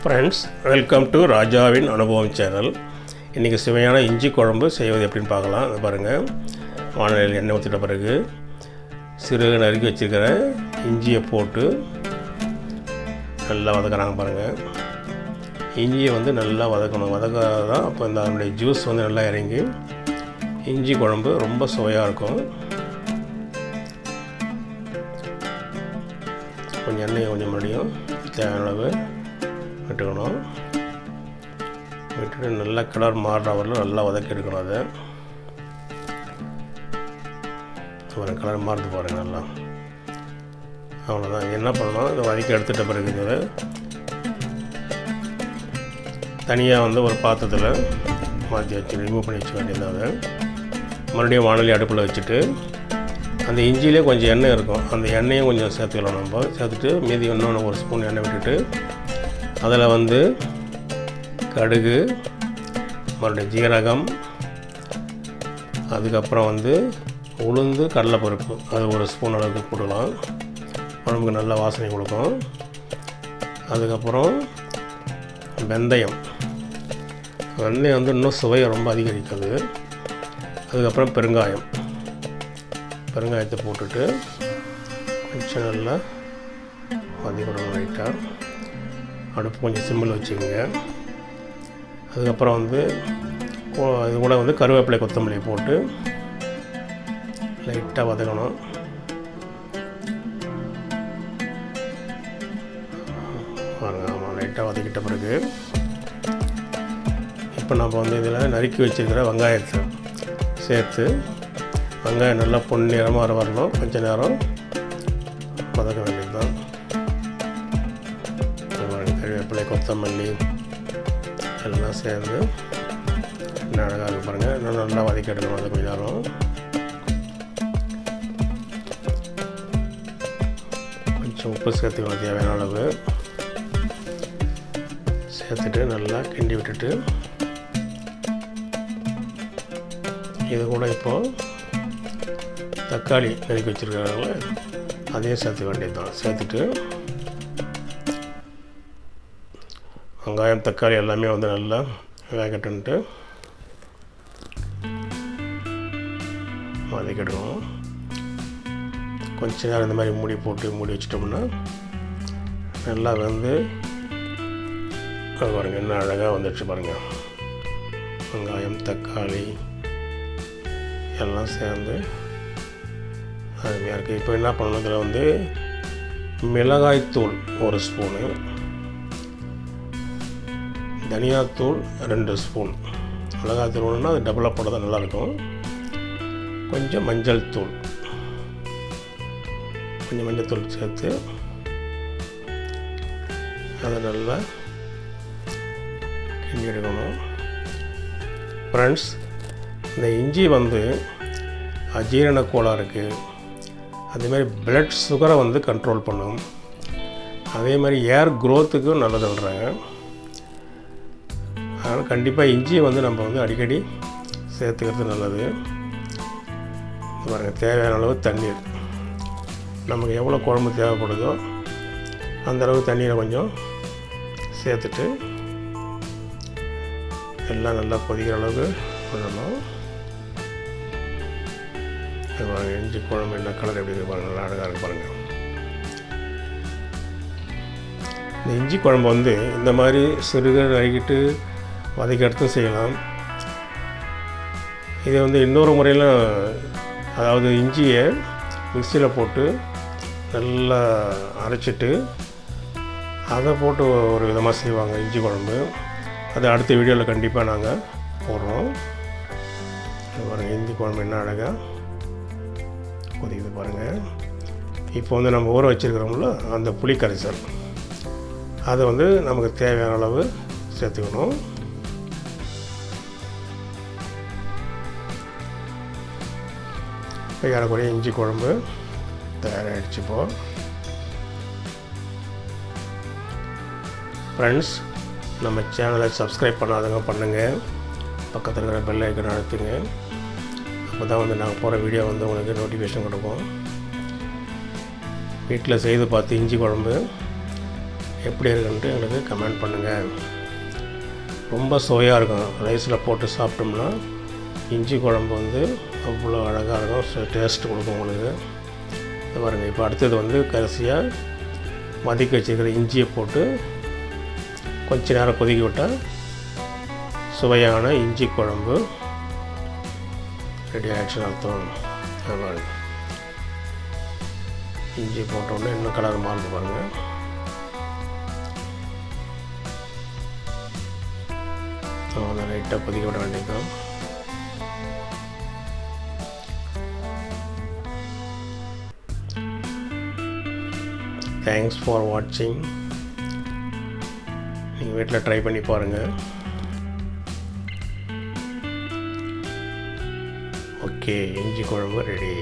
Friends, welcome to ராஜாவின் அனுபவம் channel. இன்றைக்கி சுவையான இஞ்சி குழம்பு செய்வது எப்படின்னு பார்க்கலாம். அது பாருங்கள், வானலில் எண்ணெய் ஊற்றிட்ட பிறகு சிறுக நறுக்கி வச்சுருக்கிற இஞ்சியை போட்டு நல்லா வதக்குறாங்க. பாருங்கள், இஞ்சியை நல்லா வதக்கணும். வதக்காதான் அப்போ இந்த அதனுடைய ஜூஸ் நல்லா இறங்கி இஞ்சி குழம்பு ரொம்ப சுவையாக இருக்கும். கொஞ்சம் எண்ணெயை கொஞ்சம் மறுபடியும் தேவையான அளவு விட்டுக்கணும். விட்டுட்டு நல்லா கலர் மாறுற வரலும் நல்லா வதக்கி எடுக்கணும். அதை ஒரு கலர் மாறுது பாருங்கள் நல்லா. அவ்வளோதான். என்ன பண்ணணும், இதை வதக்கி எடுத்துகிட்ட பிறகு இதை தனியாக ஒரு பாத்திரத்தில் மாற்றி வச்சு ரிமூவ் பண்ணி வச்சுக்க வேண்டியது. அதை மறுபடியும் வானொலி அடுப்பில் வச்சுட்டு அந்த இஞ்சியிலே கொஞ்சம் எண்ணெய் இருக்கும், அந்த எண்ணெயும் கொஞ்சம் சேர்த்துக்கலாம். நம்ம சேர்த்துட்டு மீதி இன்னொன்று ஒரு ஸ்பூன் எண்ணெய் விட்டுட்டு அதில் கடுகு, மறுபடியும் ஜீரகம், அதுக்கப்புறம் உளுந்து, கடலைப்பருப்பு அது ஒரு ஸ்பூன் அளவுக்கு போடலாம். குழம்புக்கு நல்ல வாசனை கொடுக்கும். அதுக்கப்புறம் வெந்தயம் இன்னும் சுவையை ரொம்ப அதிகரிக்குது. அதுக்கப்புறம் பெருங்காயத்தை போட்டுட்டு கொஞ்சம் நல்லா வதக்கிடணும். லைட்டாக அடுப்பு கொஞ்சம் சிம்மில் வச்சுக்கோங்க. அதுக்கப்புறம் இது கூட கருவேப்பிலை, கொத்தமல்லி போட்டு லைட்டாக வதக்கணும். ஆமாம், லைட்டாக வதக்கிட்ட பிறகு இப்போ நம்ம இதில் நறுக்கி வச்சுருக்கிற வெங்காயத்தை சேர்த்து வெங்காயம் நல்லா பொன்னிறமாக வரணும். கொஞ்சம் நேரம் வதக்க வேண்டியது தான். கருவேப்பிலை, கொத்தமல்லி எல்லாம் சேர்ந்து என்ன அழகாக இருக்கு பாருங்கள். இன்னும் நல்லா வதக்கி எடுக்கணும். அது கொஞ்சம் நேரம் கொஞ்சம் உப்பு சேர்த்துக்கணும், தேவையான அளவு சேர்த்துட்டு நல்லா கிண்டி விட்டுட்டு இது கூட இப்போது தக்காளி நறுக்கி வச்சுருக்காங்கள அதையும் சேர்த்துக்க வேண்டியது தான். சேர்த்துட்டு வெங்காயம், தக்காளி எல்லாமே நல்லா வேகட்டுன்ட்டு வதக்கிடுவோம். கொஞ்ச நேரம் இந்த மாதிரி மூடி வச்சிட்டோம்னா நல்லா அது பாருங்கள் என்ன அழகாக வந்துடுச்சு பாருங்கள். வெங்காயம், தக்காளி எல்லாம் சேர்ந்து அருமையாக இருக்குது. இப்போ என்ன பண்ணணும், இதில் மிளகாய்த்தூள் ஒரு ஸ்பூனு, தனியாத்தூள் 2 ஸ்பூன். மிளகாய்த்தூள் ஒன்றுனா அது டபுளாக போட தான் நல்லாயிருக்கும். கொஞ்சம் மஞ்சள் தூள் சேர்த்து அதை நல்லா கிண்டி எடுக்கணும். ஃப்ரெண்ட்ஸ், இந்த இஞ்சி அஜீரண கோளாறுக்கு, அதேமாதிரி பிளட் சுகரை கண்ட்ரோல் பண்ணும். அதே மாதிரி ஏர் க்ரோத்துக்கும் நல்லதுன்றாங்க. அதனால் கண்டிப்பாக இஞ்சியை நம்ம அடிக்கடி சேர்த்துக்கிறது நல்லது. பாருங்கள், தேவையான அளவு தண்ணீர், நமக்கு எவ்வளோ குழம்பு தேவைப்படுதோ அந்தளவு தண்ணீரை கொஞ்சம் சேர்த்துட்டு எல்லாம் நல்லா கொதிக்கிற அளவுக்கு பண்ணணும். பாருங்கள், இஞ்சி குழம்பு என்ன கலர் எப்படி இருக்கு பாருங்கள், நல்லா அழகாக இருக்கு பாருங்கள். இந்த இஞ்சி குழம்பு இந்த மாதிரி சிறுக நறுக்கிட்டு வதக்கி எடுத்து செய்யலாம். இதை இன்னொரு முறையில், அதாவது இஞ்சியை மிக்சியில் போட்டு நல்லா அரைச்சிட்டு அதை போட்டு ஒரு விதமாக செய்வாங்க இஞ்சி குழம்பு. அது அடுத்த வீடியோவில் கண்டிப்பாக நாங்கள் போடுறோம். பாருங்கள், இஞ்சி குழம்பு என்ன அழகாக கொதிக்குது பாருங்கள். இப்போ நம்ம ஊற வச்சுருக்கிறோம்ல அந்த புளி கரைசல், அதை நமக்கு தேவையான அளவு சேர்த்துக்கணும். இப்போ ஏறக்குறைய இஞ்சி குழம்பு தயாராகிடுச்சு. இப்போது ஃப்ரெண்ட்ஸ், நம்ம சேனலை சப்ஸ்கிரைப் பண்ணாதவங்க பண்ணுங்கள். பக்கத்தில் இருக்கிற பெல் ஐக்கன் அழுத்துங்க. அப்போ தான் நாங்கள் போகிற வீடியோ உங்களுக்கு நோட்டிஃபிகேஷன் கொடுப்போம். வீட்டில் செய்து பார்த்து இஞ்சி குழம்பு எப்படி இருக்குன்ட்டு எங்களுக்கு கமெண்ட் பண்ணுங்கள். ரொம்ப சுவையாக இருக்கும். ரைஸில் போட்டு சாப்பிட்டோம்னா இஞ்சி குழம்பு வந்து அவ்வளோ அழகாக இருக்கும். டேஸ்ட்டு கொடுக்கும் உங்களுக்கு. இது பாருங்கள். இப்போ அடுத்தது வந்து கடைசியாக வதக்கி வச்சுருக்கிற இஞ்சியை போட்டு கொஞ்ச நேரம் கொதிக்க விட்டால் சுவையான இஞ்சி குழம்பு ரெடி ஆகிடுச்சுன்னு அர்த்தம். பாருங்கள், இஞ்சி போட்டோன்னே இன்னும் கலர் மாறுது பாருங்கள். அதை லைட்டாக கொதிக்க விட வேண்டியதுதான். தேங்க்ஸ் ஃபார் வாட்சிங். நீங்கள் வீட்டில் ட்ரை பண்ணி பாருங்கள். ஓகே, இஞ்சி குழம்பு ரெடி.